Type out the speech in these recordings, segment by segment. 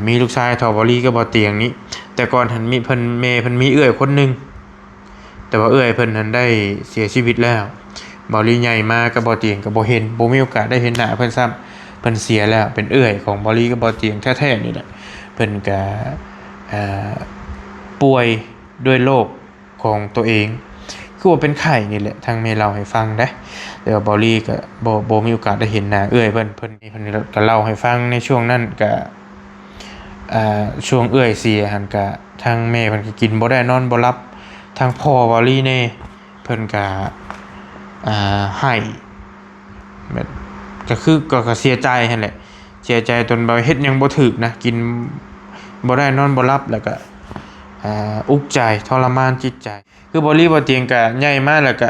มีลูกชายทอบอลี่ก็บ่เตียงนี้แต่ก่อนหันมีเพิ่นแม่เพิ่นมีเอื้อยคนหนึงแต่ว่าเอื้อยเพิ่นหันได้เสียชีวิตแล้วบอลี่ใหญ่มาก็บ่เตียงก็บ่เห็นบ่มีโอกาสได้เห็นหน้าเพิ่นซ้ำเพิ่นเสียแล้วเป็นเอื้อยของบอลี่ก็บ่เตียงแท้ๆนี่แหละเพิ่นก็เอ่อป่วยด้วยโรคของตัวเองคือว่าเป็นไข้นี่แหละทางแม่เล่าให้ฟังเด้แต่ว่าบอลี่ก็บ่มีโอกาสได้เห็นหน้าเอื้อยเพิ่นก็เล่าให้ฟังในช่วงนั้นก็ช่วงเอื้อยเสียหันกะทางแม่เพิ่นก็กินบ่ได้นอนบ่หลับทางพ่อวอลี่แน่เพิ่นก็ให้แบบก็เสียใจหั่นแหละเสียใจจนบ่เฮ็ดหยังบ่ถูกนะกินบ่ได้นอนบ่หลับแล้วก็อุกใจทรมานจิตใจคือบ่ลี่บ่เตียงก็ใหญ่มาแล้วก็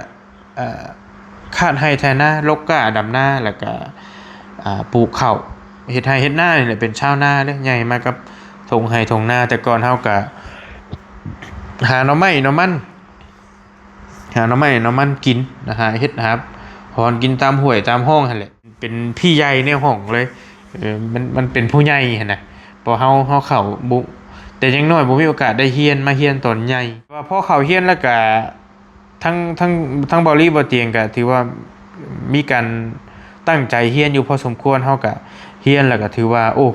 คาดให้แทนนาลกกะดำนาแล้วก็ปลูกข้าวเฮ็ดไร่เฮ็ดนานี่แหละเป็นชาวนาเด้อใหญ่มากับทงไร่ทงนาแต่ก่อนเฮาก็หาหน่อไม้หน่อมันกินนะหาเฮ็ดหาหอนกินตามห้วยตามห้องหั่นแหละเป็นพี่ใหญ่ในห้องเลยมันเป็นผู้ใหญ่หั่นน่ะพอเฮาเข้าบุแต่ยังน้อยบ่มีโอกาสได้เรียนมาเรียนตอนใหญ่ว่าพอเข้าเรียนแล้วก็ทั้งเบาลี่บ่เตียงก็ถือว่ามีการตั้งใจเรียนอยู่พอสมควรเฮาก็เรียนแล้วก็ถือว่าโอ้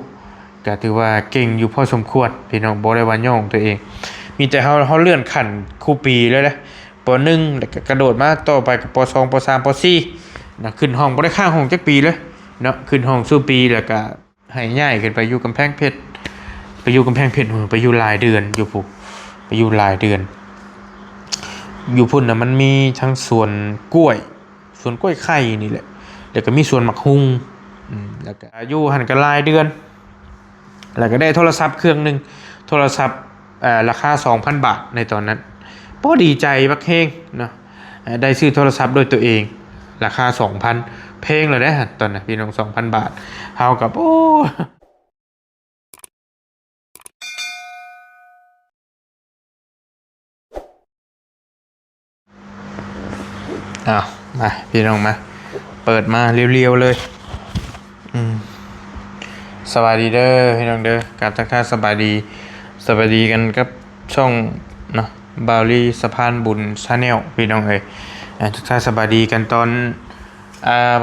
ก็ถือว่าเก่งอยู่พอสมควรพี่น้องบ่ได้ว่าย่องตัวเองมีแต่เฮาเลื่อนขั้นครูปีเลยนะป .1 แล้วก็กระโดดมาต่อไปกับป .2 ป .3 ป .4 นะขึ้นห้องบ่ได้ข้างห้องจักปีเลยเนาะขึ้นห้องสู่ปีแล้วก็ให้ย้ายขึ้นไปอยู่กำแพงเพชรไปอยู่หลายเดือนอยู่พุไปอยู่หลายเดือนอยู่พุ่นน่ะมันมีทั้งสวนกล้วยไข่นี่แหละแล้วก็มีสวนหมักฮุ่งแล้วก็อยู่หันก็หลายเดือนแล้วก็ได้โทรศัพท์เครื่องนึงโทรศัพท์ราคา 2,000 บาทในตอนนั้นพอดีใจบักเฮงเนาะได้ซื้อโทรศัพท์ด้วยตัวเองราคา 2,000 เพลงเลยนะตอนนั้นพี่น้อง 2,000 บาทเท่ากับโอ้อ้าวมาพี่น้องมาเปิดมาเรียวๆเลยสวัสดีเด้อพี่น้องเด้อการทักทายสวัสดีกันกับช่องเนาะบาวลี่สะพานบุญชาแนลพี่น้องเอ้ยทักทายสวัสดีกันตอน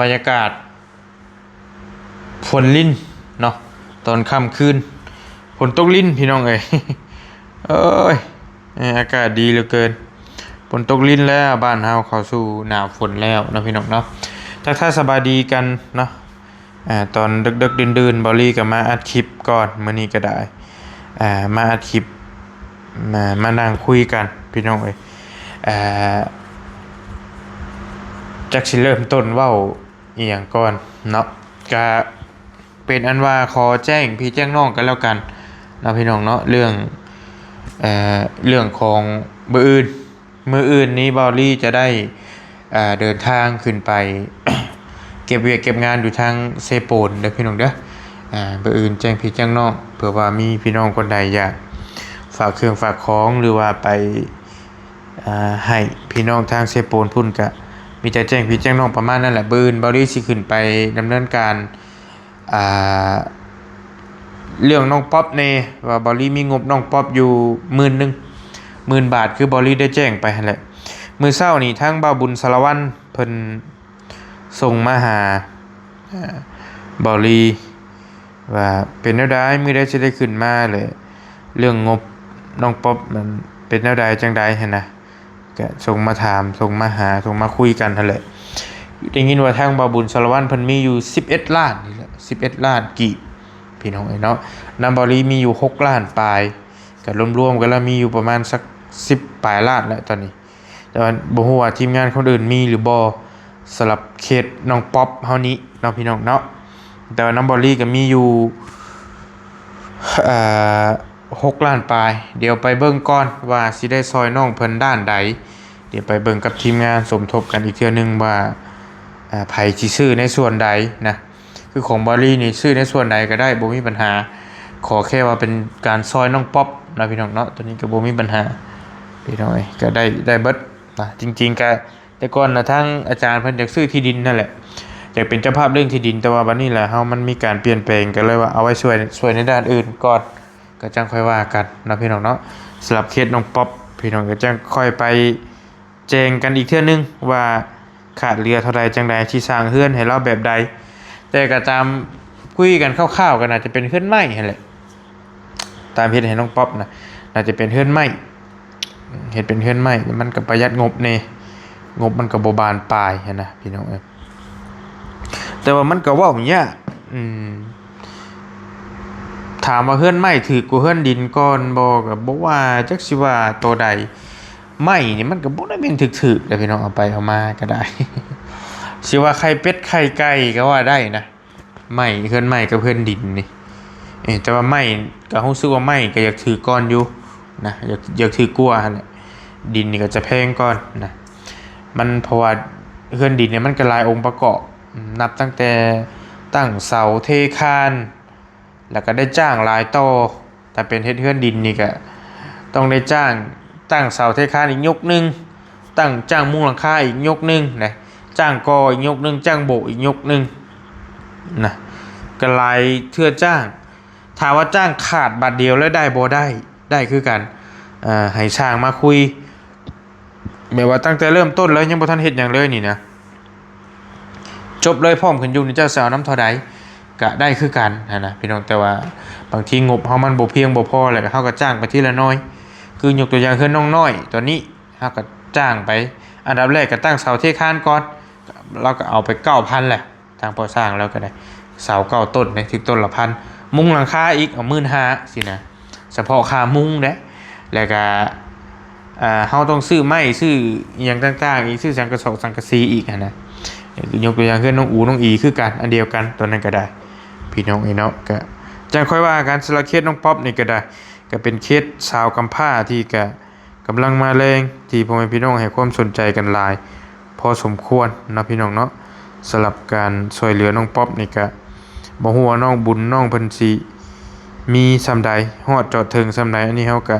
บรรยากาศฝนลิ้นเนาะตอนค่ำคืนฝนตกลิ้นพี่น้องเอ้ยเอ้ยอากาศดีเหลือเกินฝนตกลิ้นแล้วบ้านเฮาเข้าสู่หน้าฝนแล้วนะพี่น้องเนาะทักทายสวัสดีกันเนาะตอนดึกๆดื่นๆบอลลี่ก็มาอัดคลิปก่อนมื้อนี้ก็ได้มาอัดคลิปมานั่งคุยกันพี่น้องเอ้ยจักสิเริ่มต้นเว้าอีหยังก่อนเนาะก็เป็นอันว่าขอแจ้งพี่แจ้งน้องกันแล้วกันนะพี่น้องเนาะเรื่องของมื้ออื่นนี้บอลลี่จะได้เดินทางขึ้นไป เก็บงานอยู่ทางเซโปนเด้อพี่น้องเด้อเบอร์อื่นแจ้งพี่แจ้งน้องเผื่อว่ามีพี่น้องคนใดอยากฝากเครื่องฝากของหรือว่าไปให้พี่น้องทางเซโปนพุ่นก็มีแต่แจ้งพี่แจ้งน้องประมาณนั้นแหละเบอร์อื่นบริสิขึ้นไปดำเนินการเรื่องน้องป๊อปเน่ว่าบริมีงบน้องป๊อปอยู่10,000 บาทคือบริได้แจ้งไปหั่นแหละมื้อเช้านี่ทางบ่าวบุญสารวัตรเพิ่นส่งมาหาบอลีว่าเป็นแนวใดมื้อใดสิได้ขึ้นมาเลยเรื่องงบน้องป๊อปมันเป็นแนวใดจังใดหั่นน่ะก็ส่งมาถามส่งมาหาส่งมาคุยกันนั่นแหละได้ยินว่าทางบ่าวบุญสารวัตรเพิ่นมีอยู่11ล้านนี่แหละ11ล้านกีบพี่น้องเนาะนำบอลีมีอยู่6ล้านปลายก็รวมๆกันแล้วมีอยู่ประมาณสัก10ปลายล้านแล้วตอนนี้แต่ว่าบ่ฮู้ว่าทีมงานคนอื่นมีหรือบ่สำหรับเขตน้องป๊อปเฮานี้เนาะพี่น้องเนาะแต่ว่าน้องบอลลี่ก็มีอยู่6ล้านปลายเดี๋ยวไปเบิ่งก่อนว่าสิได้ซอยน้องเพิ่นด้านใดเดี๋ยวไปเบิ่งกับทีมงานสมทบกันอีกเทื่อนึงว่าไผสิซื้อในส่วนใดนะคือของบอลลี่นี่ซื้อในส่วนใดก็ได้บ่มีปัญหาขอแค่ว่าเป็นการซอยน้องป๊อปนะพี่น้องเนาะตัวนี้ก็บ่มีปัญหาพี่น้องก็ได้เบิดนะจริงๆก็แต่ก่อนนะทั้งอาจารย์เพิ่นอยากซื้อที่ดินนั่นแหละ อยากเป็นเจ้าภาพเรื่องที่ดินแต่ว่าบัดนี้แหละเฮามันมีการเปลี่ยนแปลงกันเลยว่าเอาไว้ช่วยในด้านอื่นก่อนก็จังค่อยว่ากันนะพี่น้องเนาะสำหรับเคสน้องป๊อปพี่น้องก็จังค่อยไปแจ้งกันอีกเทื่อนึงว่าขาดเรือเท่าใดจังใดที่สร้างเฮือนให้เราแบบใดแต่ก็ตามคุยกันคร่าวๆกันอาจจะเป็นเฮือนไม้นั่นแหละตามเฮ็ดให้น้องป๊อปนะน่าจะเป็นเฮือนไม้เฮ็ดเป็นเฮือนไม้มันก็ประหยัดงบแน่งบมันก็บ่บานปลายหันนะพี่น้องเอ้ยแต่ว่ามันก็เว้ายากถามว่าเฮือนไม้ถือกว่าเฮือนดินก่อนบ่ก็บ่ว่าจักสิว่าตัวใดไม้นี่มันก็บ่ได้เป็นถึกๆเด้อพี่น้องเอาไปเอามาก็ได้ สิว่าไข่เป็ดไข่ไก่ก็ว่าได้นะไม้เฮือนไม้กับเฮือนดินนี่แต่ว่าไม้ก็รู้สึกว่าไม้ก็อยากถือก่อนอยู่นะอยากถือกว่าหั่นแหละดินนี่ก็จะแพงก่อนนะมันเพราะว่าเฮือนดินเนี่ยมันก็หลายองค์ประกอบนับตั้งแต่ตั้งเสาเทคานแล้วก็ได้จ้างหลายต่อแต่เป็นเฮ็ดเฮือนดินนี่ก็ต้องได้จ้างตั้งเสาเทคานอีกยกนึงตั้งจ้างมุงหลังคาอีกยกนึงนะจ้างกออีกยกนึงจ้างโบอีกยกนึงนะก็หลายเทื่อจ้างถามว่าจ้างขาดบาทเดียวแล้วได้บ่ได้คือกันให้ช่างมาคุยแบบว่าตั้งแต่เริ่มต้นเลยยังบ่ทันเฮ็ดหยังเลยนี่นะจบเลยพร้อมขึ้นอยู่นี่เจ้าสาวน้ำเท่าใดก็ได้คือกันนะพี่น้องแต่ว่าบางทีงบเฮามันบ่เพียงบ่พอแล้วก็เฮาก็จ้างไปทีละน้อยคือยกตัวอย่างคือน้องน้อยตัวนี้เฮาก็จ้างไปอันดับแรกก็ตั้งเสาเทคานก่อนเราก็เอาไป 9,000 แหละทางพอสร้างแล้วก็ได้เสา9ต้นถึงต้นละพันมุงหลังคาอีกเอา 15,000 สินะเฉพาะค่ามุงเด้แล้วก็เฮาต้องซื้อไม้ซื้ออหยังต่างๆอีกซื้อสังกะสสังกะสีอีกนะยกตัวอย่างคือน้องอูน้องอีคือกันอันเดียวกันตัวนั้นก็ได้พี่น้องเนาะก็จังค่อยว่ากันสำหรับเคสน้องป๊อปนี่ก็ได้ก็เป็นเคสสาวกำพร้าที่ก็กำลังมาแรงที่พ่อแม่พี่น้องให้ความสนใจกันหลายพอสมควรนะพี่น้องเนาะสำหรับการช่วยเหลือน้องป๊อปนี่ก็บ่ฮู้ว่าน้องบุญน้องเพิ่นสิมีส่ำใดฮอดจอดถึงส่ำใดอันนี้เฮาก็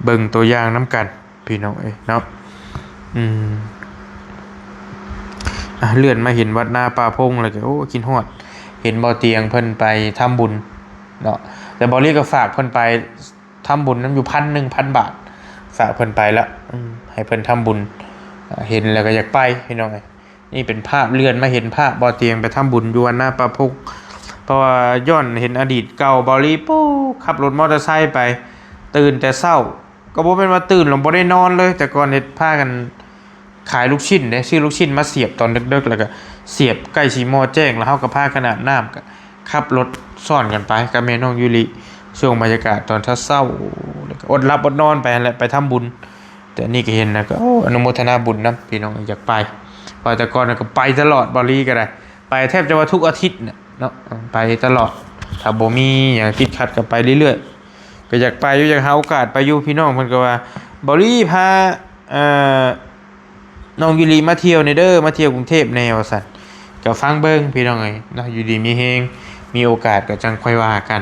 เบิ่งตัวอย่างนํกันพี่น้องเนาะเลื่อนมาเห็นวัดนาป่าพงแล้วก็โอ้กินฮอดเห็นบ่เตียงเพิ่นไปทำบุญเนาะแต่บ่เรียกก็ฝากเพิ่นไปทำบุญนำอยู่ 1,000 บาทฝากเพิ่นไปแล้วให้เพิ่นทำบุญเห็นแล้วก็อยากไปพี่น้องนี่เป็นภาพเลื่อนมาเห็นภาพบ่เตียงไปทำบุญอยู่วัดนาป่าพงเพราะว่าย้อนเห็นอดีตเก่าบ่รีปูขับรถมอเตอร์ไซค์ไปตื่นแต่เช้าก็บ่เป็นว่าตื่นแล้วบ่ได้นอนเลยแต่ก่อนเฮ็ดพากันขายลูกชิ้นเด้ซื้อลูกชิ้นมาเสียบตอนดึกๆแล้วก็เสียบใกล้สิมอแจ้งแล้วเฮาก็พากันอาบน้ำก็ขับรถซ้อนกันไปกับแม่น้องยูริช่วงบรรยากาศตอนเช้าๆแล้วก็อดหลับอดนอนไปนั่นแหละไปทำบุญแต่นี่ก็เห็นนะก็อนุโมทนาบุญนะพี่น้องอยากไปพอแต่ก่อนก็ไปตลอดบ่รีก็ได้ไปแทบจะว่าทุกอาทิตย์เนาะไปตลอดถ้าบ่มีหยังติดขัดก็ไปเรื่อยๆก็อยากไปอยู่อยากหาโอกาสไปอยู่พี่น้องเพิ่นก็ว่าบ่รีพาน้องยูรีมาเที่ยวในเด้อมาเที่ยวกรุงเทพแนวสั่นก็ฟังเบิ่งพี่น้องเอ้ยเนาะอยู่ดีมีเฮงมีโอกาสก็จังค่อยว่ากัน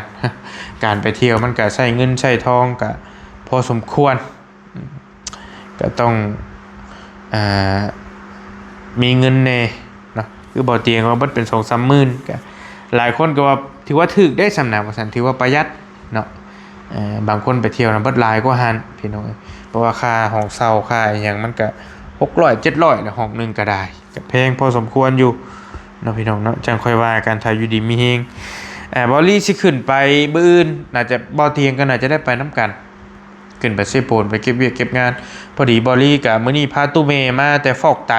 การไปเที่ยวมันก็ใช้เงินใช้ทองก็พอสมควรก็ต้องมีเงินแน่เนาะคือบ่เตียงว่าเบิดเป็น 2-3 หมื่นก็หลายคนก็ว่าถือว่าถูกได้สำนักว่าซั่นถือว่าประหยัดเนาะบางคนไปเที่ยวนะเบิดหลายกว่าหันพี่น้องเพราะว่าค่าห้องเช่าค่าอีหยังมันก็600-700แล้วห้องนึงก็ได้ก็แพงพอสมควรอยู่เนาะพี่น้องเนาะจังค่อยว่ากันถ้าอยู่ดีมีเฮงบ่ลี่สิขึ้นไปมื้ออื่นน่าจะบ่เที่ยงก็น่าจะได้ไปนํกันขึ้นไปเซโปนไปเก็บเวียกเก็บงานพอดีบ่ลี่ก็มื้อนี้พาตู้เมมาแต่ฟอกไต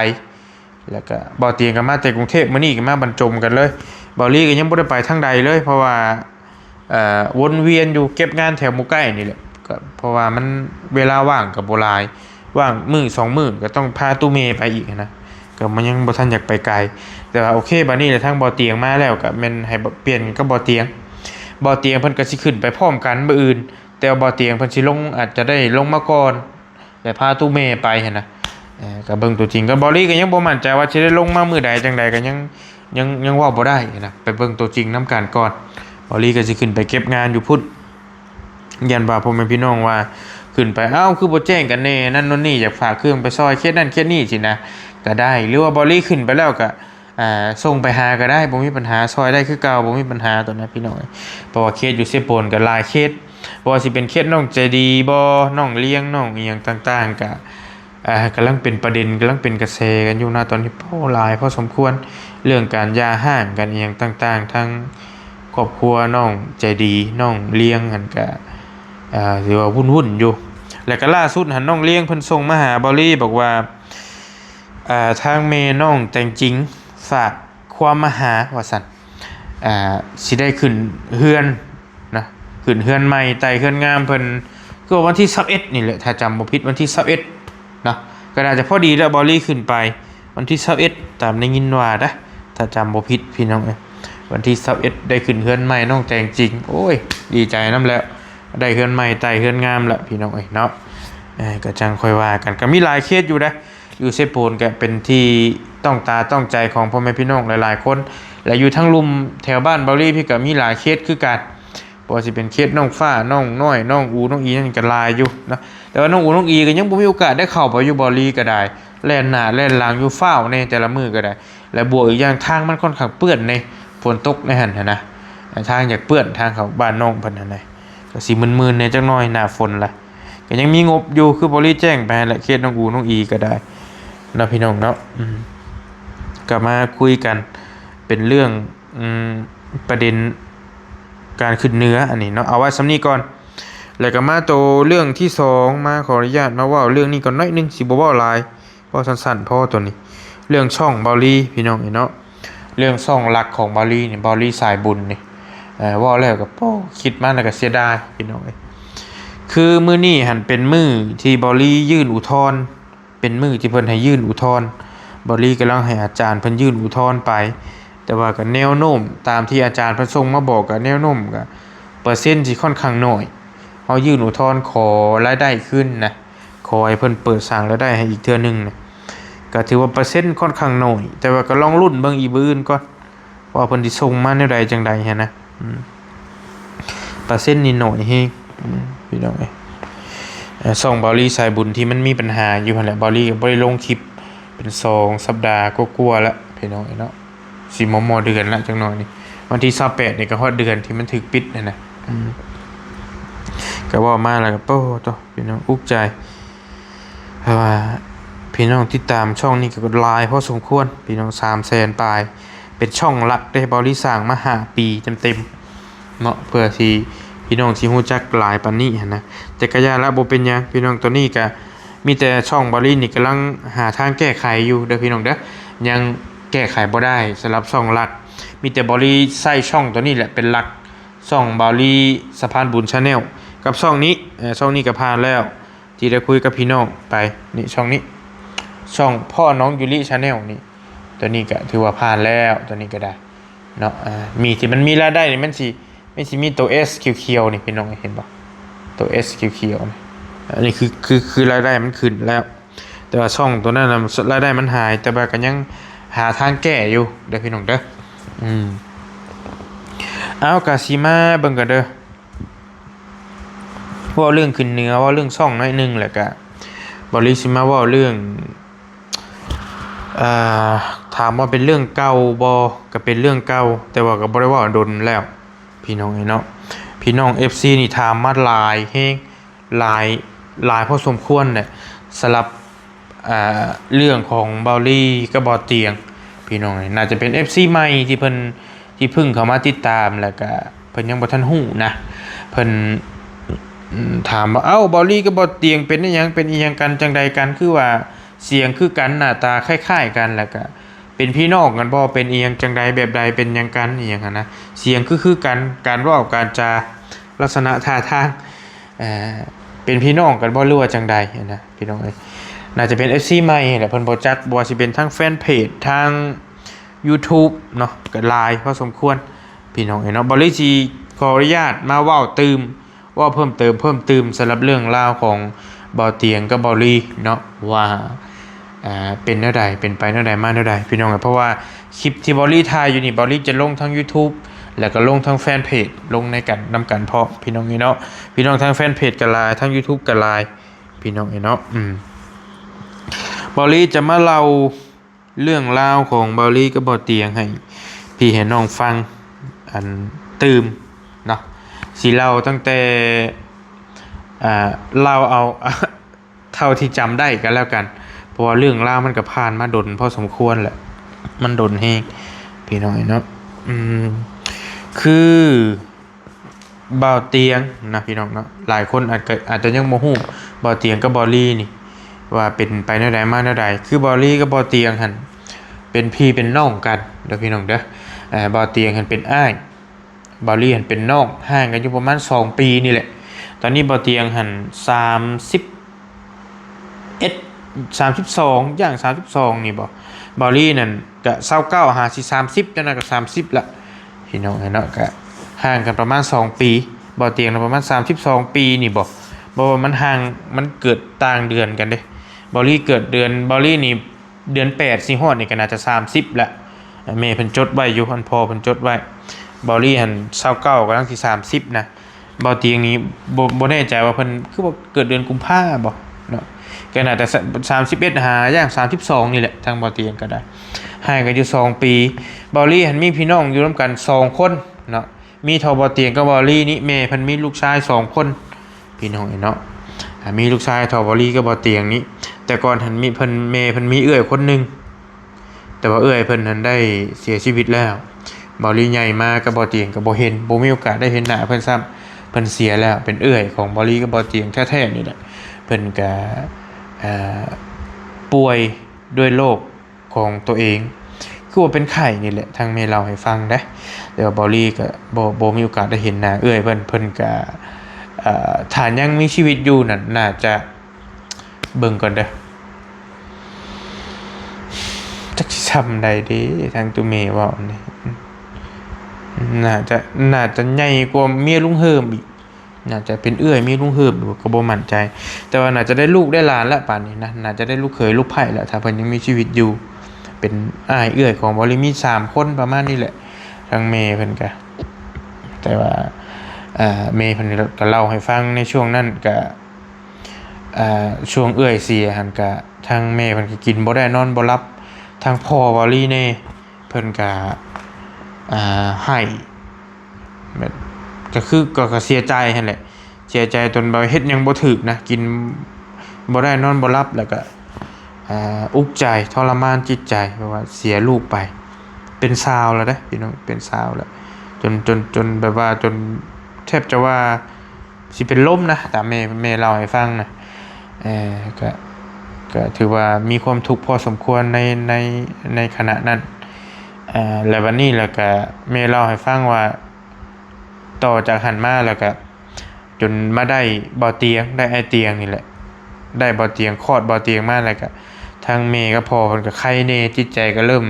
แล้วก็บ่เตียงก็มาแต่กรุงเทพมื้อนี้ก็มาบรรจมกันเลยบ่ลี่ก็ยังบ่ได้ไปทางใดเลยเพราะว่าวนเวียนอยู่เก็บงานแถวหมู่ใกล้นี่แหละก็เพราะว่ามันเวลาว่างก็บ่หลายว่างมื้อ2มื้อก็ต้องพาตู้เมไปอีกนะก็มันยังบ่ทันอยากไปไกลแต่ว่าโอเคบัดนี้แหละทางบ่อเตียงมาแล้วก็แม่นให้เปลี่ยนกับบ่อเตียงเพิ่นก็สิขึ้นไปพร้อมกันมื้ออื่นแต่บ่อเตียงเพิ่นสิลงอาจจะได้ลงมาก่อนแล้วพาตู้เมไปหั่นนะก็เบิ่งตัวจริงก็บ่ลี่ก็ยังบ่มั่นใจว่าสิได้ลงมามื้อใดจังใดก็ยังเว้าบ่ได้นะไปเบิ่งตัวจริงนำกันก่อนบ่ลี่ก็สิขึ้นไปเก็บงานอยู่พุ่นยันว่าพ่อแม่พี่น้องว่าขึ้นไปคือบ่แจ้งกันแน่นั่นโน่นนี่อยากฝากเครื่องไปซอยเคสนั่นเคสนี้สินะก็ได้หรือว่าบ่ลี่ขึ้นไปแล้วก็ ส่งไปหาก็ได้บ่มีปัญหาซอยได้คือเก่าบ่มีปัญหาตัวนั้นพี่น้องเพราะว่าเคสอยู่เซโปนก็หลายเคสบ่ว่าสิเป็นเคสน้องใจดีบ่น้องเลี้ยงน้องอีหยังต่างๆก็กำลังเป็นประเด็นกำลังเป็นกระแสกันอยู่นะตอนนี้โอ้หลายพอสมควรเรื่องการหย่าร้างกันอีหยังต่างๆทั้งครอบครัวน้องใจดีน้องเลี้ยงหั่นก็ถือว่าวุ่นๆอยู่แล้วก็ล่าสุดหันน้องเลี้ยงเพิ่นส่งมาหาเบาลี่บอกว่าทางเมน้องแต่งจริงฝากความมาหาว่าซั่นสิได้ขึ้นเฮือนนะขึ้นเฮือนใหม่ไต่เฮือนงามเพิ่นก็วันที่21นี่แหละถ้าจำบ่ผิดวันที่21เนาะก็น่าจะพอดีแล้วเบาลี่ขึ้นไปวันที่21ตามได้ยินว่านะถ้าจำบ่ผิดพี่น้องวันที่21ได้ขึ้นเฮือนใหม่น้องแต่งจริงโอ้ยดีใจนำแล้วได้เฮือนใหม่ไต่เฮือนงามละพี่น้องเนาะก็จังค่อยว่ากันก็มีหลายเคสอยู่นะอยู่เซโปนก็เป็นที่ต้องตาต้องใจของพ่อแม่พี่น้องหลายๆคนและอยู่ทั้งลุมแถวบ้านเบาลี่พี่ก็มีหลายเคสคือกันบ่ว่าสิเป็นเคสน้องฟ้าน้องน้อยน้องอูน้องอีนั่นก็หลายอยู่เนาะแต่ว่าน้องอูน้องอีก็ยังบ่มีโอกาสได้เข้าไปอยู่เบาลี่ก็ได้แล่นหน้าแล่นหลังอยู่ฟ้าวในแต่ละมื้อก็ได้และบวกอีกอย่างทางมันค่อนข้างเปื้อนในฝนตกในหั่นนะทางอยากเปื้อนทางเข้าบ้านน้องเพิ่นนั่นน่ะก็สิมึนๆในจักหน่อยหน้าฝนล่ะก็ยังมีงบอยู่คือบ่รีแจ้งไปและเคสน้องอูน้องอีก็ได้เนาะพี่น้องเนาะก็มาคุยกันเป็นเรื่องประเด็นการขึ้นเนื้ออันนี้เนาะเอาไว้ซ้ำนี้ก่อนแล้วก็มาโตเรื่องที่2มาขออนุญาตมาเว้าเรื่องนี้ก่อนหน่อยนึงสิบ่เว้าหลายเพราะสั้นๆพอตัวนี้เรื่องช่องเบาลี่พี่น้องเนาะเรื่องช่องหลักของเบาลี่นี่เบาลี่สายบุญนี่เว้าแล้วก็โป้คิดมาแล้วก็เสียดายพี่น้องคือมื้อนี้หันเป็นมื้อที่เบาลี่ยื่นอุทธรณ์เป็นมื้อที่เพิ่นให้ยื่นอุทธรณ์เบาลี่กำลังให้อาจารย์เพิ่นยื่นอุทธรณ์ไปแต่ว่าก็แนวโน้มตามที่อาจารย์เพิ่นส่งมาบอกก็แนวโน้มก็เปอร์เซ็นต์สิค่อนข้างน้อยเฮายื่นอุทธรณ์ขอรายได้ขึ้นนะขอให้เพิ่นเปิดสร้างรายได้ให้อีกเทื่อนึงนะก็ถือว่าเปอร์เซ็นต์ค่อนข้างน้อยแต่ว่าก็ลองลุ้นเบิ่งอีกมื้ออื่นก่อนว่าเพิ่นสิส่งมาแนวใดจังใดหันนะเปอร์เซ็นต์นี่น้อยแฮงพี่น้องส่องเบาลี่สายบุญที่มันมีปัญหาอยู่หั่นแหละเบาลี่ก็บ่ได้ลงคลิปเป็น2สัปดาห์ก็กลัวแล้วพี่น้องเนาะสิมอเดือนละจังหน่อยนี่วันที่28นี่ก็ฮอดเดือนที่มันถึกปิดนั่นน่ะก็ว่ามาแล้วก็โป้ตพี่น้องอุกใจเพราะว่าพี่น้องติดตามช่องนี้ก็หลายพอสมควรพี่น้อง300,000ปลายเป็นช่องหลักได้เบาลี่สร้างมา5ปีเต็มๆเนาะเพื่อสิพี่น้องสิฮู้จักหลายปานนี้หั่นนะแต่ก็อย่าละบ่เป็นหยังพี่น้องตัวนี้ก็มีแต่ช่องเบาลี่นี่กำลังหาทางแก้ไขอยู่เด้อพี่น้องเด้อยังแก้ไขบ่ได้สำหรับช่องหลักมีแต่เบาลี่ใช้ช่องตัวนี้แหละเป็นหลักช่องเบาลี่สะพานบุญ Channel กับช่องนี้ช่องนี้ก็ผ่านแล้วที่ได้คุยกับพี่น้องไปนี่ช่องนี้ช่องพ่อน้องยูริ Channel นี่ตัวนี้ก็ถือว่าผ่านแล้วตัวนี้ก็ได้เนาะมีที่มันมีรายได้นี่มันสิมีตัว S เขียวๆนี่พี่น้องเห็นบ่ตัว S เขียวๆนี่อันนี้คือรายได้มันขึ้นแล้วแต่ว่าช่องตัวนั้นน่ะรายได้มันหายแต่ว่าก็ยังหาทางแก้อยู่เด้อพี่น้องเด้อเอากะสิมาเบิ่งกันเด้อว่าเรื่องขึ้นเนื้อว่าเรื่องช่องน้อยนึงแหละก็บ่ลิสิมาว่าเรื่องถามว่าเป็นเรื่องเก่าบ่ก็เป็นเรื่องเก่าแต่ว่าก็บ่ได้ว่าดนแล้วพี่น้องเนาะพี่น้อง FC นี่ถามมาหลายแฮงหลายพอสมควรแหละสำหรับเรื่องของเบาลี่กับบ่อเตียงพี่น้องน่าจะเป็น FC ใหม่ที่เพิ่นที่เพิ่งเข้ามาติดตามแล้วก็เพิ่นยังบ่ทันฮู้นะเพิ่นถามว่าเอ้าเบาลี่กับบ่อเตียงเป็นอีหยังกันจังใดกันคือว่าเสียงคือกันหน้าตาคล้ายๆกันแล้วก็เป็นพี่น้องกันบ่เป็นอีหยังจังใดแบบใดเป็นหยังกันอีหยังนะเสียงคือกันการเว้าการจาลักษณะท่าทางเป็นพี่น้องกันบ่หรือว่าจังใดนะพี่น้องน่าจะเป็น FC ใหม่แหละเพิ่นบ่จักบ่ว่าสิเป็นทางแฟนเพจทาง YouTube เนาะก็หลายพอสมควรพี่น้องเนาะบ่เลยสิขออนุญาตมาเว้าเพิ่มเติมสำหรับเรื่องราวของเบาเตียงกับเบาลี่เนาะว่าเป็นแนวใดเป็นไปแนวใดมาแนวใดพี่น้องเพราะว่าคลิปที่เบาลี่ถ่ายอยู่นี่เบาลี่จะลงทาง YouTube แล้วก็ลงทางแฟนเพจลงในกันนำกันเพราะพี่น้องเนาะพี่น้องทางแฟนเพจก็หลายทาง YouTube ก็หลายพี่น้องเนาะเบาลี่จะมาเล่า เรื่องราวของเบาลี่ก็บ่เตียงให้พี่ให้น้องฟังอันตื่มเนาะสิเล่าตั้งแต่เล่าเอา เท่าที่จำได้ก็แล้วกันเพราะว่าเรื่องราวมันก็ผ่านมาดนพอสมควรแหละมันดนแฮงพี่น้อยเนาะคือบ่าวเตียงนะพี่น้องเนาะหลายคนอาจจะยังบ่ฮู้บ่าวเตียงกับบอลลี่นี่ว่าเป็นไปแนวใดมาแนวใดคือบอลลี่กับบ่าวเตียงหั่นเป็นพี่เป็นน้องกันเด้อพี่น้องเด้อบ่าวเตียงหั่นเป็นอ้ายบอลลี่หั่นเป็นน้องห่างกันอยู่ประมาณ2ปีนี่แหละตอนนี้บ่าวเตียงหั่น32ย่าง32นี่บ่บอลลี่นั่นก็29หาสิ30จังนั้นก็30ละพี่น้องเนาะก็ห่างกันประมาณ2ปีบ่เตียงนะประมาณ32ปีนี่บ่ว่ามันห่างมันเกิดต่างเดือนกันเด้บอลลี่เกิดเดือนบอลลี่นี่เดือน8สิฮอดนี่ก็น่าจะ30ละแม่เพิ่นจดไว้อยู่อันพ่อเพิ่นจดไว้บอลลี่หั่น29กำลังสิ30นะบ่เตียงนี้บ่แน่ใจว่าเพิ่นคือบ่เกิดเดือนกุมภาพันธ์บ่เนาะก็น่าจะ31หาย่าง32นี่แหละทางบ่เตียงก็ได้ห่างกันอยู่2ปีบอลลี่หั่นมีพี่น้องอยู่ร่วมกัน2คนเนาะมีเท่าบ่เตียงกับบอลลี่นี่แม่เพิ่นมีลูกชาย2คนพี่น้องเนาะมีลูกชายเท่าบอลลี่กับบ่เตียงนี้แต่ก่อนหันมีเพิ่นแม่เพิ่นมีเอื้อยคนนึงแต่ว่าเอื้อยเพิ่นหันได้เสียชีวิตแล้วบอลลี่ใหญ่มากับบ่เตียงก็บ่เห็นบ่มีโอกาสได้เห็นหน้าเพิ่นซ้ำเพิ่นเสียแล้วเป็นเอื้อยของบอลลี่กับบ่เตียงแท้ๆนี่แหละเพิ่นก็ป่วยด้วยโรคของตัวเองคือว่าเป็นไข้นี่แหละทางแม่เล่าให้ฟังได้แต่ว่าบอลลี่ก็บ่มีโอกาสได้เห็นหน้าเอื้อยเพิ่นก็ฐานยังมีชีวิตอยู่นั่นน่าจะเบิ่งก่อนเด้อจักสิทำได้เด้ทางตุเมเว้านี่น่าจะใหญ่กว่าเมียลุงเฮิมอีกน่าจะเป็นเอื้อยเมียลุงเฮิมก็บ่มั่นใจแต่ว่าน่าจะได้ลูกได้หลานแล้วป่านนี้นะน่าจะได้ลูกเขยลูกไผ่แล้วถ้าเพิ่นยังมีชีวิตอยู่เป็นอ้ายเอื้อยของบอลลี่มี3คนประมาณนี้แหละทางเมเพิ่นก็แต่ว่าเมย์เพิ่นก็เล่าให้ฟังในช่วงนั้นก็ช่วงเอื้อยเสียหั่นก็ทางแม่เพิ่นก็กินบ่ได้นอนบ่หลับทางพ่อวอลลี่แน่เพิ่นก็ให้แบบก็คือก็เสียใจหั่นแหละเสียใจจนบ่เฮ็ดหยังบ่ถูกนะกินบ่ได้นอนบ่หลับแล้วก็อุกใจทรมานจิตใจเพราะว่าเสียลูกไปเป็นซาวแล้วเด้อพี่น้องเป็นซาวแล้วจนแบบว่าจนแทบจะว่าสิเป็นล้มนะแต่แม่เล่าให้ฟังนะก็ถือว่ามีความทุกข์พอสมควรในขณะนั้นแล้ววันนี้แล้วก็แม่เล่าให้ฟังว่าต่อจากหันมาแล้วก็จนมาได้บ่อเตียงได้ไอเตียงนี่แหละได้บ่อเตียงคลอดบ่อเตียงมาแล้วก็ทางแม่ก็พอเพิ่นก็ไข้แน่จิตใจก็เริ่ม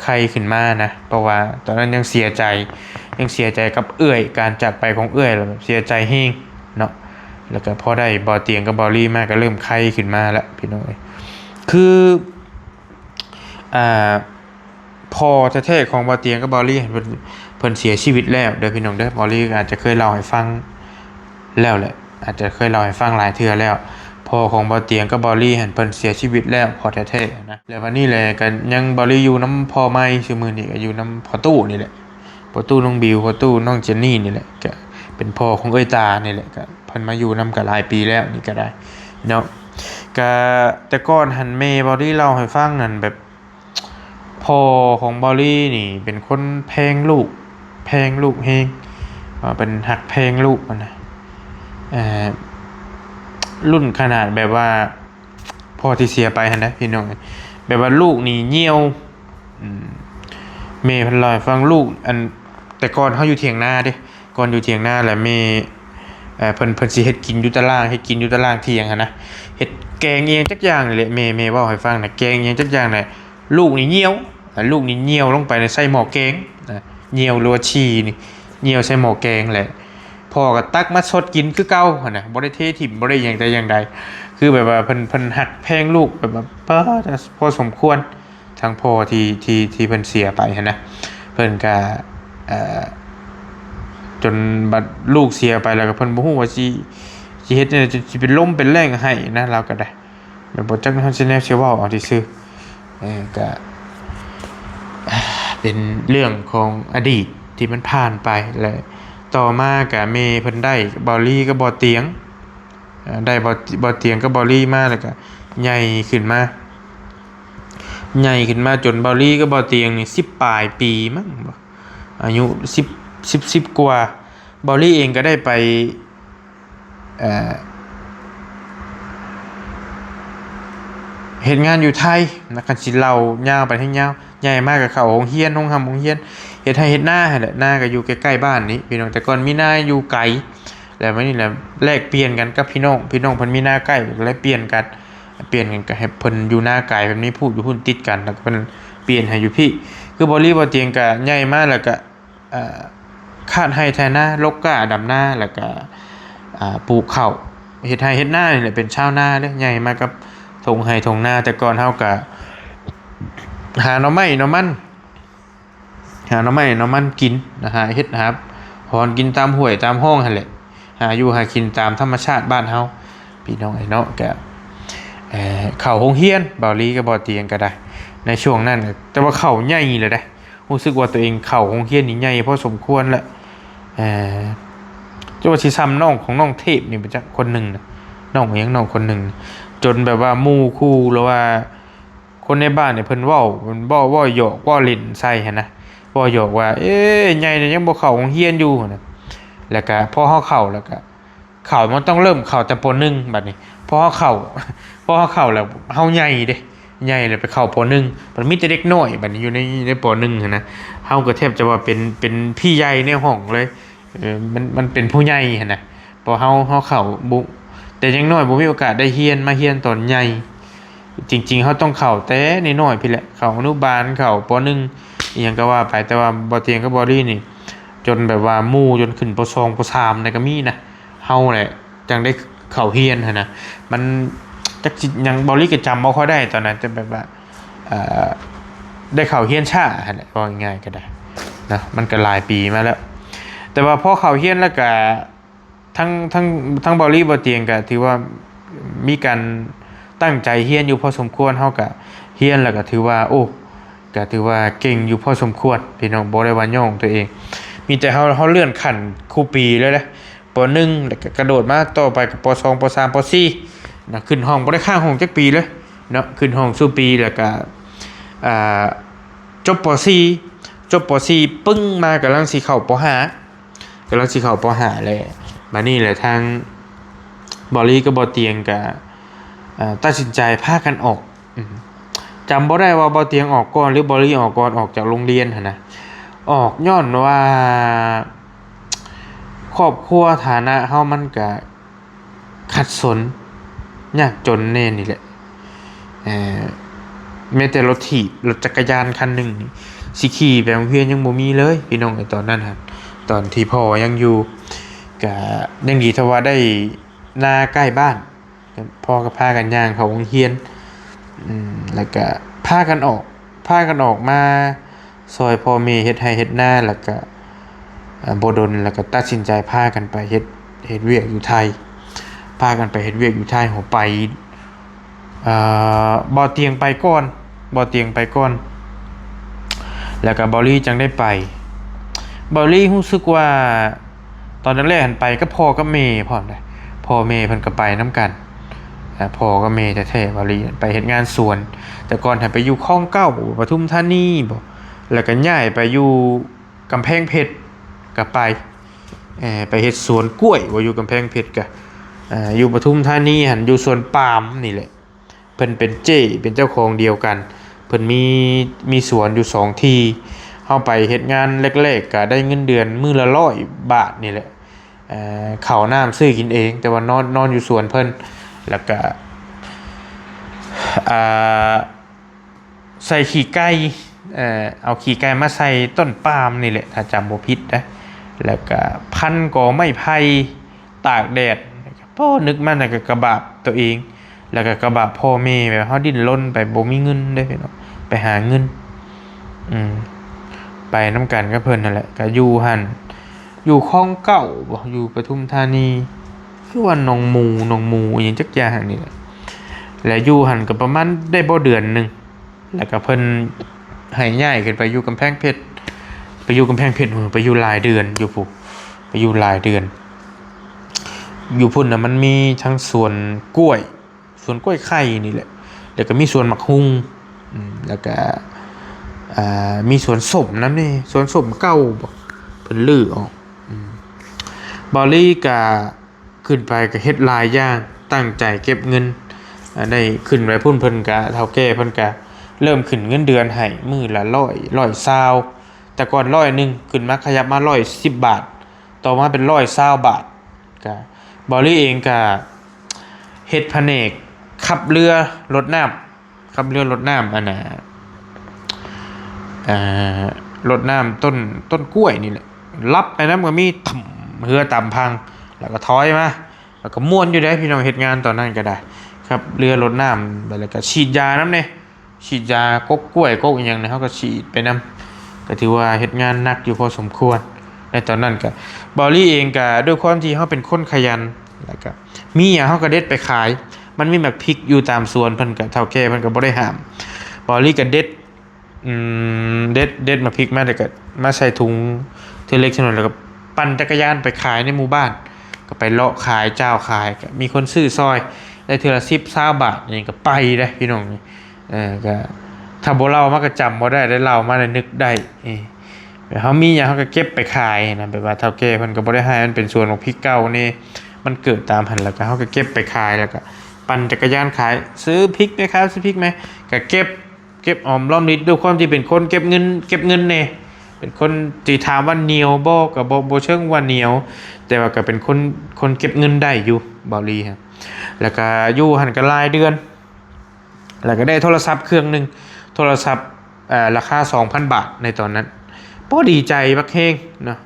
ไข้ขึ้นมานะเพราะว่าตอนนั้นยังเสียใจกับเอื้อยการจากไปของเอื้อยแล้วเสียใจแฮงเนาะแล้วก็พอได้บ่อเตียงกับบอลลี่มาก็เริ่มไข้ขึ้นมาแล้วพี่น้องคือพอแท้ๆของบ่อเตียงกับบอลลี่เพิ่นเสียชีวิตแล้วเด้อพี่น้องเด้อบอลลี่อาจจะเคยเล่าให้ฟังแล้วแหละอาจจะเคยเล่าให้ฟังหลายเทื่อแล้วพ่อของบ่อเตียงกับบอลลี่เพิ่นเสียชีวิตแล้วพอแท้ๆนะแล้ววันนี้แหละก็ยังบอลลี่อยู่นำพ่อใหม่ซื่อมื้อนี้ก็อยู่นำพ่อตู้นี่แหละพ่อตู้น้องบิวพ่อตู้น้องเจนนี่นี่แหละก็เป็นพ่อของเอ้ยตานี่แหละก็เพิ่นมาอยู่นำกันหลายปีแล้วนี่ก็ได้เนาะก็แต่ก่อนหันแม่บอลลี่เล่าให้ฟังนั่นแบบพ่อของบอลลี่นี่เป็นคนแพงลูกแฮงเป็นหักแพงลูกนะรุ่นขนาดแบบว่าพ่อที่เสียไปหั่นนะพี่น้องแบบว่าลูกนี่เหี่ยวแม่เพิ่นเล่าให้ฟังลูกอันแต่ก่อนเฮาอยู่เถียงนาเด้ก่อนอยู่เถียงนาแหละแม่เพิ่นสิเฮ็ดกินอยู่ตารางเฮ็ดกินอยู่ตารางเถียงหั่นนะเฮ็ดแกงอีหยังจักอย่างนี่แหละแม่เว้าให้ฟังน่ะแกงอีหยังจักอย่างน่ะลูกนี่เหี่ยวลงไปในใส่หม้อแกงเหี่ยวหรือว่าฉี่นี่เหี่ยวใส่หม้อแกงแหละพ่อก็ตักมาสดกินคือเก่าหั่นน่ะบ่ได้เทถิ่มบ่ได้หยังแต่อย่างใดคือแบบว่าเพิ่นหักแพงลูกแบบว่าพอสมควรทางพ่อที่เพิ่นเสียไปหั่นนะเพิ่นก็จนบัดลูกเสียไปแล้วก็เพิ่นบ่ฮู้ว่าสิเฮ็ดสิเป็นลมเป็นแรงให้นะเราก็ได้แบบบ่จักเฮาสิแนวสิเว้าเอาซื่อ ก็เป็นเรื่องของอดีตที่มันผ่านไปและต่อมากับเมย์เพิ่นได้บอลลี่ก็บอเตียงได้บอเตียงก็บอลลี่มาแล้วก็ใหญ่ขึ้นมาจนบอลลี่ก็บอเตียงนี่10ปลายปีมั้งอายุ10กว่าบอลลี่เองก็ได้ไปเห็นงานอยู่ไทยนักการศิลป์เรายาวไปทั้งยาวใหญ่มากกับเขาโรงเรียนโรงเรียนเฮ็ดไทยเฮ็ดหน้าแหละหน้าก็อยู่ใกล้ๆบ้านนี้พี่น้องแต่ก่อนมีหน้าอยู่ไกลแล้ววันนี้แหละแลกเปลี่ยนกันกับพี่น้องเพิ่นมีหน้าใกล้ก็เลยเปลี่ยนกันก็ให้เพิ่นอยู่หน้าไกลแบบนี้พูดอยู่พุ่นติดกันแล้วก็เพิ่นเปลี่ยนให้อยู่พี่คือบริบ่เตียงก็ใหญ่มากแล้วก็คาดให้แทนหน้าลกก้าดำหน้าแล้วก็ปลูกข้าวเฮ็ดไร่เฮ็ดนานี่แหละเป็นชาวนาเด้อใหญ่มากับทงไร่ทงนาแต่ก่อนเฮาก็หาหน่อไม้หน่อมันกินนะหาเฮ็ดนะครับหอนกินตามห้วยตามห้องหั่นแหละหาอยู่หากินตามธรรมชาติบ้านเฮาพี่น้องไอ้เนาะก็เข้าโรงเรียนบ่าวลีก็บ่เตียงก็ได้ในช่วงนั้นแต่ว่าเข้าใหญ่เลยได้รู้สึกว่าตัวเองเข้าโรงเรียนนี่ใหญ่พอสมควรแล้วจะว่าสิซ้ำน้องของน้องเทพนี่เป็นจักคนหนึงนะน้องยังน้องคนหนึงจนแบบว่าหมู่คู่หรือว่าคนในบ้านเนี่ยเพิ่นเว้าหยอกเว้าเล่นใส่หั่นนะเว้าหยอกว่าใหญ่เนี่ยยังบ่เข้าโรงเรียนอยู่นะแล้วก็พอเฮาเข้าแล้วก็เข้ามันต้องเริ่มเข้าแต่ป .1 บัดนี้พอเฮาเข้าแล้วเฮาใหญ่เด้ใหญ่เลยไปเข้าป .1 มันมีแต่เด็กน้อยบัดนี้อยู่ในป .1 หั่นนะเฮาก็แทบจะว่าเป็นพี่ใหญ่ในห้องเลยมันเป็นผู้ใหญ่หั่นน่ะพอเฮาเข้าบุแต่ยังน้อยบ่มีโอกาสได้เรียนตอนใหญ่จริงๆเฮาต้องเข้าแต่น้อยๆพี่แหละเข้าอนุบาลเข้าป .1 อีหยังก็ว่าไปแต่ว่าบ่เตียงกับบอดี้นี่จนแบบว่าหมู่จนขึ้นป .2 ป .3 ได้ก็มีนะเฮาแหละจังได้เข้าเรียนหั่นน่ะมันจักสิยังบอดี้ก็จำบ่ค่อยได้ตอนนั้นแต่แบบว่าได้เข้าเรียนช้าหั่นแหละว่าง่ายๆก็ได้นะมันก็หลายปีมาแล้วแต่ว่าพอเข้าเรียนแล้วก็ทั้งบอดี้บ่เตียงก็ถือว่ามีการตั้งใจเรียนอยู่พอสมควรเฮาก็เรียนแล้วก็ถือว่าโอ้ก็ถือว่าเก่งอยู่พอสมควรพี่น้องบ่ได้ว่าย่องตัวเองมีแต่เฮาเลื่อนขั้นคู่ปีเลยนะป .1 แล้วก็กระโดดมาต่อไปกับป .2 ป .3 ป .4 นะขึ้นห้องบ่ได้ข้างห้องจักปีเลยเนาะขึ้นห้องสู่ปีแล้วก็จบป .4 ปึ้งมากำลังสิเข้าป .5 เลยมานี่แหละทางบอลี่กับบอเตียงก็ตัดสินใจพากันออกจำบ่ได้ว่าบอเตียงออกก่อนหรือบอลี่ออกก่อนออกจากโรงเรียนหั่นนะออกย้อนว่าครอบครัวฐานะเฮามันก็ขัดสนยากจนแน่นี่แหละแม้แต่รถจักรยานคันหนึ่งสิขี่ไปโรงเรียนยังบ่มีเลยพี่น้องในตอนนั้นครับตอนที่พ่อยังอยู่ก็ยังดีที่ว่าได้นาใกล้บ้านพ่อก็พากันย่างเข้าโรงเรียนแล้วก็พากันออกมาซอยพ่อแม่เฮ็ดไร่เฮ็ดนาแล้วก็บ่ดนแล้วก็ตัดสินใจพากันไปเฮ็ดเวียกอยู่ไทยพากันไปเฮ็ดเวียกอยู่ไทยโหไปบ่เตียงไปก่อนแล้วก็บอลี่จังได้ไปบอลี่รู้สึกว่าตอนแรกๆหันไปก็พ่อกับแม่พร้อมได้พ่อแม่เพิ่นก็ไปนํกันพ่อกับแม่แท้ๆบอลี่ไปเฮ็ดงานสวนแต่ก่อนหันไปอยู่คลอง9ปทุมธานีบ่แล้วก็ย้ายไปอยู่กำแพงเพชรก็ไปเฮ็ดสวนกล้วยว่าอยู่กำแพงเพชรก็อยู่ปทุมธานีหันอยู่สวนปาล์มนี่แหละเพิ่นเป็นเป็นเจ้าของเดียวกันเพิ่นมีสวนอยู่2ที่เฮาไปเฮ็ดงานแรกๆก็ได้เงินเดือนมื้อละ100 บาทนี่แหละข้าวน้ำซื้อกินเองแต่ว่านอนอยู่สวนเพิ่นแล้วก็ใส่ขี้ไก่เอาขี้ไก่มาใส่ต้นปาล์มนี่แหละถ้าจำบ่ผิดนะแล้วก็พันกอไม้ไผ่ตากแดดพ่อนึกมันก็กระบาดตัวเองแล้วก็กระบะพ่อแม่แบบเฮาดิ้นรนไปบ่มีเงินได้พี่น้องไปหาเงินไปนำกันกับเพิ่นนั่นแหละก็อยู่หั่นอยู่คลอง9บ่อยู่ปทุมธานีคือว่าหนองหมูอีหยังจักอย่างนี่แหละแล้วอยู่หั่นก็ประมาณได้บ่เดือนนึง แล้วก็เพิ่นให้ย้ายขึ้นไปอยู่กำแพงเพชรไปอยู่กำแพงเพชรไปอยู่หลายเดือนอยู่พุไปอยู่หลายเดือนอยู่พุ่นน่ะมันมีทั้งสวนกล้วยสวนกล้วยไข่นี่แหละแล้วก็มีสวนหมักฮุ่งแล้วก็มีสวนส้มนำนี่สวนส้มเก่าบ่เพิ่นลื้อออกบอลลี่ก็ขึ้นไปก็เฮ็ดหลายอย่างตั้งใจเก็บเงินได้ขึ้นไปพุ่นเพิ่นก็เฒ่าแก่เพิ่นก็เริ่มขึ้นเงินเดือนให้มื้อละ100แต่ก่อน100ขึ้นมาขยับมา110บาทต่อมาเป็น120บาทก็บอลลี่เองก็เฮ็ดแผนกขับเรือรถน้ำขับเรือรถน้ำอันน่ะรถน้ำต้นกล้วยนี่แหละรับไปน้ำก็มีถ่ำเรือต่ำพังแล้วก็ถอยมาแล้วก็ม่วนอยู่ได้พี่น้องเฮ็ดงานตอนนั้นก็ได้ครับเรือรถน้ำแล้วก็ฉีดยาน้ำเนี่ยฉีดยากกกล้วยกกอย่างนี้เขาก็ฉีดไปน้ำก็ถือว่าเฮ็ดงานหนักอยู่พอสมควรในตอนนั้นก็บอลลี่เองก็ด้วยความที่เขาเป็นคนขยันแล้วก็มีอย่างเขาก็เด็ดไปขายมันมีแบบพริกอยู่ตามสวนเพิ่นก็เฒ่าแก่เพิ่นก็บ่ได้ห้ามบอลลี่ก็เด็ดมาพริกมาแล้วก็มาใส่ถุงเทเล็กชนวนแล้วก็ปั่นจักรยานไปขายในหมู่บ้านก็ไปเลาะขายเจ้าขายก็มีคนซื้อซอยได้เทื่อละ10-20 บาทนี่ก็ไปได้พี่น้องก็ถ้าบ่เล่ามาก็จำบ่ได้เล่ามาได้นึกได้แบบเฮามีหยังเฮาก็เก็บไปขายนะแบบว่าเฒ่าแก่เพิ่นก็บ่ได้ให้มันเป็นส่วนของพริกเก่านี่มันเกิดตามหันแล้วก็เฮาก็เก็บไปขายแล้วก็ปั่นจักรยานขายซื้อพริกไหมครับซื้อพริกไหมก็เก็บออมรอมริบด้วยความที่เป็นคนเก็บเงินเนี่ยเป็นคนที่ถามว่าเหนียวบ่ก็บ่เชิงว่าเหนียวแต่ว่าก็เป็นคนเก็บเงินได้อยู่บ่ลีครับแล้วก็อยู่หันก็รายเดือนแล้วก็ได้โทรศัพท์เครื่องนึงโทรศัพท์ราคา 2,000 บาทในตอนนั้นบ่ดีใจบักเฮงเนาะ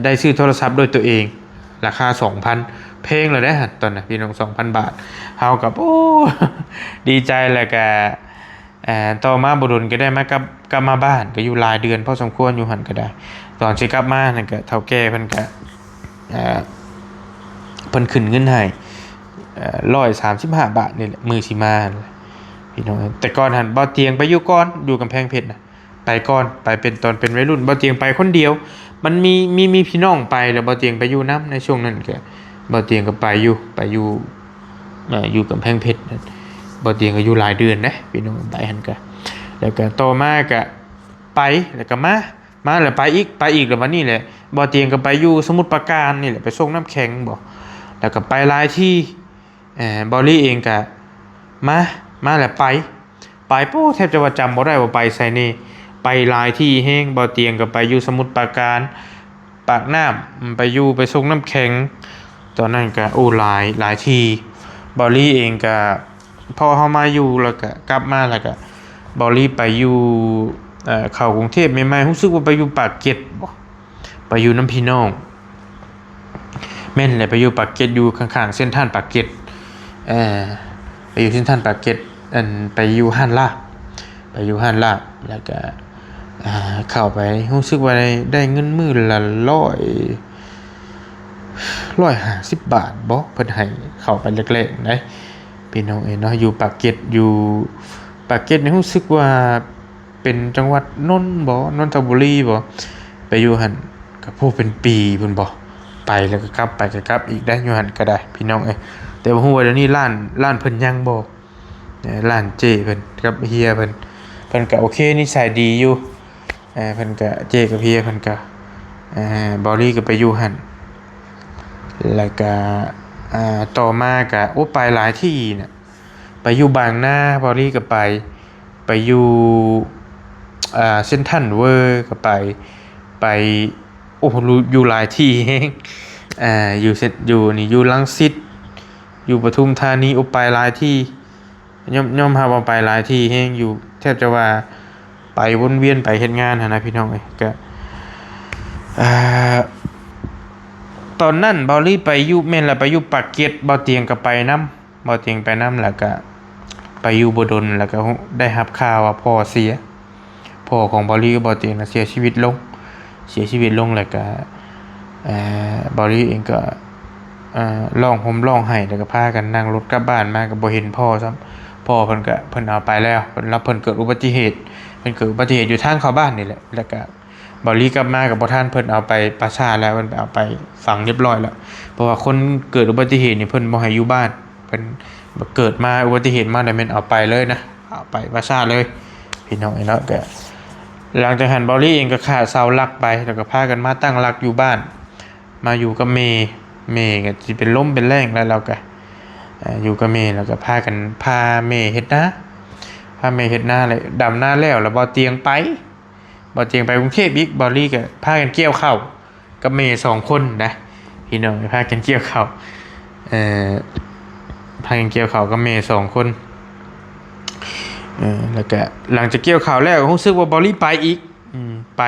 ได้ซื้อโทรศัพท์ด้วยตัวเองราคา 2,000 เพลงเลยได้ตอนนั้นพี่น้อง 2,000 บาทเฮากับโอ้ดีใจแล้วก็ต่อมาบ่ดนก็ได้มากลับมาบ้านก็อยู่หลายเดือนพอสมควรอยู่หั่นก็ได้ตอนสิกลับมานั่นก็เฒ่าแก่เพิ่นก็เพิ่นขึ้นเงินให้135 บาทนี่แหละมื้อสิมาพี่น้องแต่ก่อนหั่นบ่เตียงไปอยู่ก่อนอยู่กำแพงเพชรน่ะไปก่อนไปเป็นตอนเป็นวัยรุ่นบ่เตียงไปคนเดียวมันมีพี่น้องไปแล้วบ่เตียงไปอยู่นํในช่วงนั้นก็บ่เตียงก็ไปอยู่กำแพงเพชรบ่เตียงก็อยู่หลายเดือนนะพี่น้องไปหั่นก็แล้วก็ต่อมาก็ไปแล้วก็มาแล้วไปอีกแล้ววันนี้แหละบ่เตียงก็ไปอยู่สมุทรปราการนี่แหละไปส่งน้ำแข็งบ่แล้วก็ไปหลายที่บอลลี่เองก็มาแล้วไปโป้แทบจะว่าจำบ่ได้ว่าไปไสนี่ไปหลายที่แฮงบ่เตียงก็ไปอยู่สมุทรปราการปากน้ำไปอยู่ไปส่งน้ำแข็งตอนนั้นก็โอ้หลายที่บอลลี่เองก็พอเฮามาอยู่แล้วก็กลับมาแล้วก็บอลลี่ไปอยู่เข้ากรุงเทพใหม่ๆรู้สึกว่าไปอยู่ปากเกร็ดบ่ไปอยู่น้ำพี่น้องแม่นแหละไปอยู่ปากเกร็ดอยู่ข้างๆเส้นทางปากเกร็ดไปอยู่เส้นทางปากเกร็ดไปอยู่ห้านลาบแล้วก็เข้าไปรู้สึกว่าได้เงินมื้อละ150 บาทบ่เพิ่นให้เข้าไปแรกๆได้พี่น้องเนาะอยู่ปากเกร็ดนี่รู้สึกว่าเป็นจังหวัดนนทบุรีบ่ไปอยู่หั่นก็พูดเป็นปีพุ่นบ่ไปแล้วก็กลับอีกได้อยู่หั่นก็ได้พี่น้องแต่บ่ฮู้ว่าเดี๋ยวนี้ร้านเพิ่นยังบ่ร้านเจเพิ่นกับเฮียเพิ่นก็โอเคนิสัยดีอยู่เพิ่นก็เจกับเฮียเพิ่นก็บอลี่ก็ไปอยู่หั่นแล้วก็ต่อมาก็โอ้ไปหลายที่น่ะไปอยู่บางนาบอลี่ก็ไปอยู่เซ็นทรัลเวิลด์ก็ไปโอ้อยู่หลายที่แฮงอยู่รังสิตอยู่ปทุมธานีโอ้ไปหลายที่ย่อมหาว่าไปหลายที่แฮงอยู่แทบจะว่าไปวนเวียนไปเฮ็ดงานหั่นนะพี่น้องก็ตอนนั้นบอลลี่ไปอยู่แม่นแล้วไปอยู่ปากเกร็ดบ่เตียงก็ไปนำแล้วก็ไปอยู่บ่ดนแล้วก็ได้รับข่าวว่าพ่อของบอลลี่ก็บ่เตียงเสียชีวิตลงแล้วก็บอลลี่เองก็ร้องห่มร้องไห้แล้วก็พากันนั่งรถกลับบ้านมาก็บ่เห็นพ่อซ้ำ พ่อเพิ่นเอาไปแล้วเพิ่นเกิดอุบัติเหตุอยู่ทางเข้าบ้านนี่แหละแล้วก็บอลลี่กลับมากับบ่ทันเพิ่นเอาไปประชาแล้วเพิ่นเอาไปฝังเรียบร้อยแล้วเพราะว่าคนเกิดอุบัติเหตุนี่เพิ่นบ่ให้อยู่บ้านเพิ่นเกิดมาอุบัติเหตุมาได้แม่นเอาไปเลยนะเอาไปประชาเลยพี่น้องเนาะก็หลังจากหันบอลลี่เองก็ขาดเสาหลักไปแล้วก็พากันมาตั้งหลักอยู่บ้านมาอยู่กับเมก็สิเป็นล้มเป็นแรงแล้วเราก็อยู่กับเมแล้วก็พาเมเฮ็ดนาเลยดำหน้าแล้วบ่เตียงไปกรุงเทพอีกบอลลี่ก็พากันเกี่ยวข้าวกับเมย์2คนนะพี่น้องพากันเกี่ยวข้าวพากันเกี่ยวข้าวกับเมย์2คนแล้วก็หลังจากเกี่ยวข้าวแล้วรู้สึกว่าบอลลี่ไปอีกไป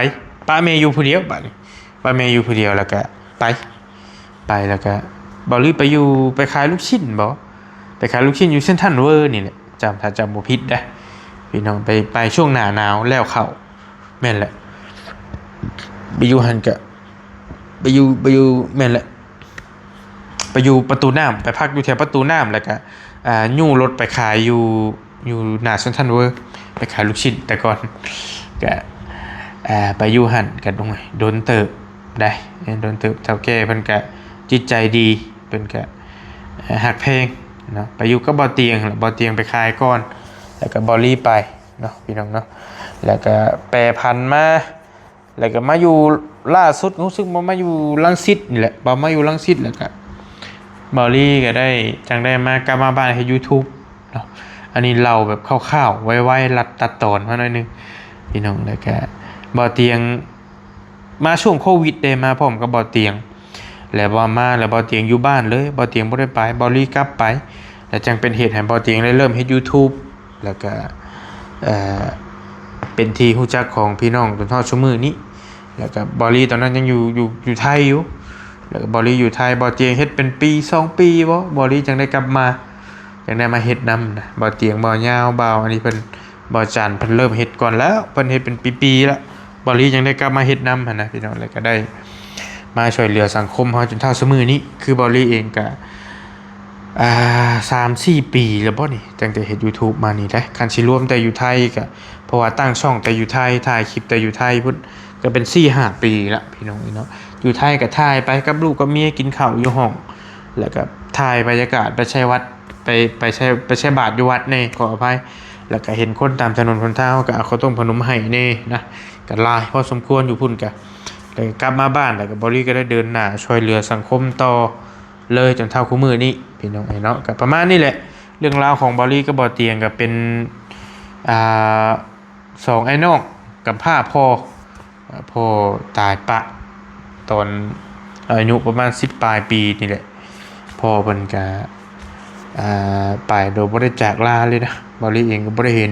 ป้าเมย์อยู่ผู้เดียวบัดนี้ป้าเมย์อยู่ผู้เดียวแล้วก็ไปแล้วก็บอลลี่ไปขายลูกชิ้นบ่ไปขายลูกชิ้นอยู่เซ็นทรัลเวิลด์นี่แหละถ้าจำบ่ผิดนะพี่น้องไปช่วงหน้าหนาวแล้วเข้าแม่นแหละไปอยู่หันกะไปอยู่แม่นแหละไปอยู่ประตูน้ำไปพักอยู่แถวประตูน้ำแล้วก็ยู่รถไปขายอยู่หน้าเซ็นทรัลเวิลด์ไปขายลูกชิ้นแต่ก่อนก็ไปอยู่หันกันตรงไหนโดนเติบได้โดนเติบเท่าแก่เพิ่นก็จิตใจดีเพิ่นก็หักเพลงเนาะไปอยู่กับบ่อเตียงไปขายก่อนแล้วก็บอลลี่ไปเนาะพี่น้องเนาะแล้วก็แปรพันมาแล้วก็มาอยู่ล่าสุดรู้สึกมาอยู่รังสิตนี่แหละมาอยู่รังสิตแล้วก็บอลลี่ก็ได้จังได้มากลับมาบ้านให้ YouTube เนาะอันนี้เราแบบคร่าวๆไว้รัดตัดตอนมาหน่อยนึงพี่น้องแล้วก็บ่อเตียงมาช่วงโควิดได้มาพร้อมกับบ่อเตียงแล้วบ่อเตียงอยู่บ้านเลยบ่อเตียงบ่ได้ไปบอลลี่กลับไปแล้วจังเป็นเหตุให้บ่อเตียงได้เริ่มเฮ็ด YouTube แล้วก็เป็นที่รู้จักของพี่น้องจนทอดชั่วมือนี้แล้วก็บอลลี่ตอนนั้นยังอยู่ไทยอยู่แล้วก็บอลลี่อยู่ไทยบ่เตียงเฮ็ดเป็นปี2ปีบ่บอลลี่จังได้กลับมาจังได้มาเฮ็ดนำนะบ่เตียงบ่ยาวบ่อันนี้เพิ่นบ่จันเพิ่นเริ่มเฮ็ดก่อนแล้วเพิ่นเฮ็ดเป็นปีๆแล้วบอลลี่จังได้กลับมาเฮ็ดนำหั่นนะพี่น้องแล้วก็ได้มาช่วยเหลือสังคมเฮาจนเท่าชั่วมือนี้คือบอลลี่เองก็3-4 ปีแล้วบ่นี่ตั้งแต่เฮ็ด YouTube มานี่ได้คันสิรวมแต่อยู่ไทยก็เพราะว่าตั้งช่องแต่อยู่ไทยถ่ายคลิปแต่อยู่ไทยพุ่นก็เป็น 4-5 ปีละพี่น้องเนาะอยู่ไทยก็ถ่ายไปกับลูกกับเมียกินข้าวอยู่ห้องแล้วก็ถ่ายบรรยากาศไปใช้วัดไปใช้บาตรอยู่วัดนี่ขออภัยแล้วก็เห็นคนตามถนนคนทางก็เอาข้าวต้มขนมให้นี่นะก็หลายพอสมควรอยู่พุ่นก็แล้วกลับมาบ้านแล้วก็บริก็ได้เดินหน้าช่วยเหลือสังคมต่อเลยจนเท่าคู่มือนี้พี่น้องเนาะก็ประมาณนี้แหละเรื่องราวของบอลลี่กับบ่อเตียงก็เป็น2ไอ้น้องกับพ่อตายปะตอนอายุประมาณ10ปลายปีนี่แหละพ่อเพิ่นก็ไปโดยบ่ได้จากลาเลยนะบอลลี่เองก็บ่ได้เห็น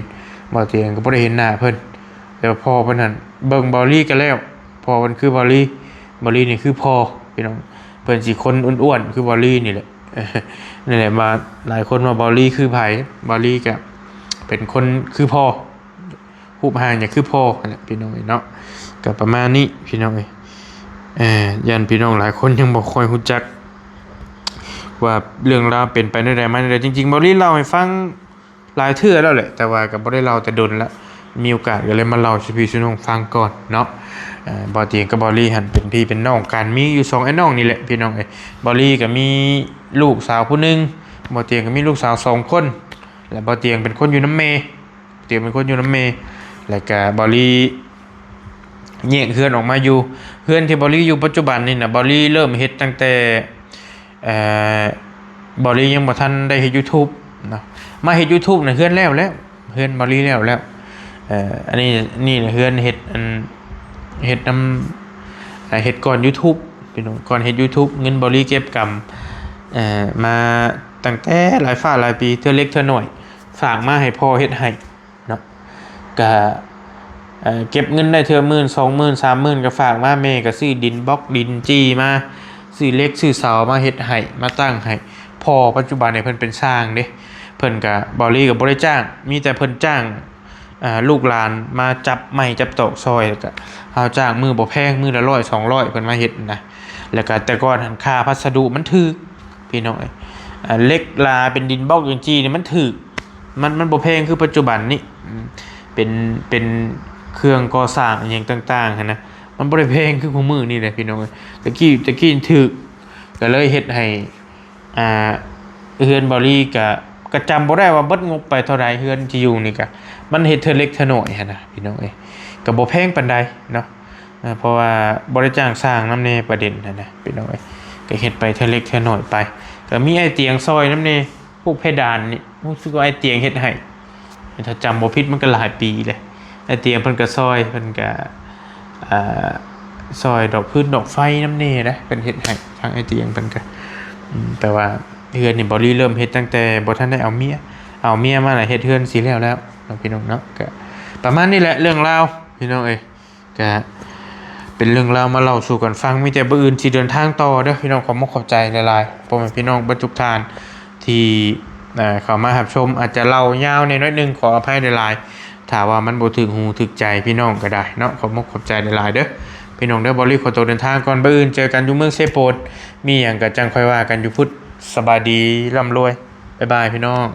บ่อเตียงก็บ่ได้เห็นหน้าเพิ่นแต่พ่อเพิ่นนั่นเบิ่งบอลลี่กันแล้วพ่อเพิ่นคือบอลลี่นี่คือพ่อพี่น้องเพิ่นสิคนอ้วนๆคือบอลลี่นี่แหละนี่แหละมาหลายคนว่าบอลลี่คือไผบอลลี่ก็เป็นคนคือพ่อรูปร่างเนี่ยคือพ่อนั่นแหละพี่น้องเนาะก็ประมาณนี้พี่น้องยันพี่น้องหลายคนยังบ่ค่อยรู้จักว่าเรื่องราวเป็นไปได้ใดมาได้จริงๆบอลลี่เล่าให้ฟังหลายเทื่อแล้วแหละแต่ว่าก็บ่ได้เล่าแต่ดนแล้วมีโอกาสก็เลยมาเล่าให้พี่น้องฟังก่อนเนาะบอลเตียงกับบอลลี่หันเป็นพี่เป็นน้องกันมีอยู่2ไอ้น้องนี่แหละพี่น้องบอลลี่ก็มีลูกสาวผู้นึงบอลเตียงก็มีลูกสาว2คนและบอลเตียงเป็นคนอยู่น้ำเมแล้วก็บอลลี่แยกเฮือนออกมาอยู่เฮือนที่บอลลี่อยู่ปัจจุบันนี่นะบอลลี่เริ่มเฮ็ดตั้งแต่บอลลี่ยังบ่ทันได้เฮ็ด YouTube เนาะมาเฮ็ด YouTube น่ะเฮือนแล้วเฮือนบอลลี่แล้วอันนี้นี่เฮือนเฮ็ดเฮ็ดก่อน YouTube พี่น้องก่อนเฮ็ด YouTube เงินบอลลี่เก็บกำมาตั้งแต่หลายฝ่าหลายปีเทื่อเล็กเทื่อน้อยฝากมาให้พ่อเฮ็ดให้เนาะก็เก็บเงินได้เทื่อ 10,000 20,000 30,000ก็ฝากมาแม่ก็ซื้อดินบล็อกดินจี้มาซื้อเหล็กซื้อเสามาเฮ็ดให้มาตั้งให้พ่อปัจจุบันเนี่ยเพิ่นเป็นช่างเด้เพิ่นก็บอลลี่ก็บ่ได้จ้างมีแต่เพิ่นจ้างลูกหลานมาจับไม้จับตอกซอยแล้วก็เอาจ้างมือบ่แพงมือละ100 200เพิ่นมาเฮ็ดนะแล้วก็แต่ก่อนหันค่าพัสดุมันถูกพี่น้องเหล็กลาเป็นดินบล็อกจังจี้นี่มันถูก มันบ่แพงคือปัจจุบันนี้เป็นเครื่องก่อสร้างอหย่างต่างๆหั้นนะมันบ่ได้แพงคือผู้มื้อนี่แหละพี่น้องเอ้ยตะกี้ถูกก็เลยเฮ็ดให้อ่าเฮือนบ่ลี่ก็จำบ่ได้ว่าเบิดงบไปเท่าใดเฮือนที่อยู่นี่ก็มันเฮ็ดเทื่อเล็กเทื่อน้อยหันนะพี่น้องเอ้ยก็บ่แพงปานใดเนาะเพราะว่าบ่ได้จ้างสร้างนำแน่ประเด็นนั่นนะพี่น้องเอ้ยก็เฮ็ดไปเทื่อเล็กเทื่อน้อยไปก็มีไอ้เตียงซอยนำแน่พวกเพดานนี่รู้สึกว่าไอ้เตียงเฮ็ดให้ถ้าจำบ่ผิดมันก็หลายปีเลยไอ้เตียงเพิ่นก็ซอยเพิ่นก็อ่าซอยดอกพื้นดอกไฟนำแน่นะเพิ่นเฮ็ดให้ทางไอ้เตียงเพิ่นก็แต่ว่าเฮือนนี่บ่รีเริ่มเฮ็ดตั้งแต่บ่ทันได้เอาเมียมาน่ะเฮ็ดเฮือนสิแล้วเนาะพี่น้องเนาะก็ประมาณนี้แหละเรื่องราวพี่น้องเอ้ยก็เป็นเรื่องราวมาเล่าสู่กันฟังมีแต่บ่อื่นสิเดินทางต่อเด้อพี่น้องขอขอบใจหลายๆพ่อแม่พี่น้องเบิดทุกท่านที่เข้ามารับชมอาจจะเล่ายาวในน้อยหนึงขออภัยหลายๆถ้าว่ามันบ่ถึงหูถึกใจพี่น้องก็ได้เนาะขอบใจหลายๆเด้อพี่น้องเด้อบ่รีบขอตัวเดินทางก่อนบ่อื่นเจอกันอยู่เมืองเซโปนมีหยังก็จังค่อยว่ากันอยู่พุทธสบายดีร่ำรวยบ๊ายบายพี่น้อง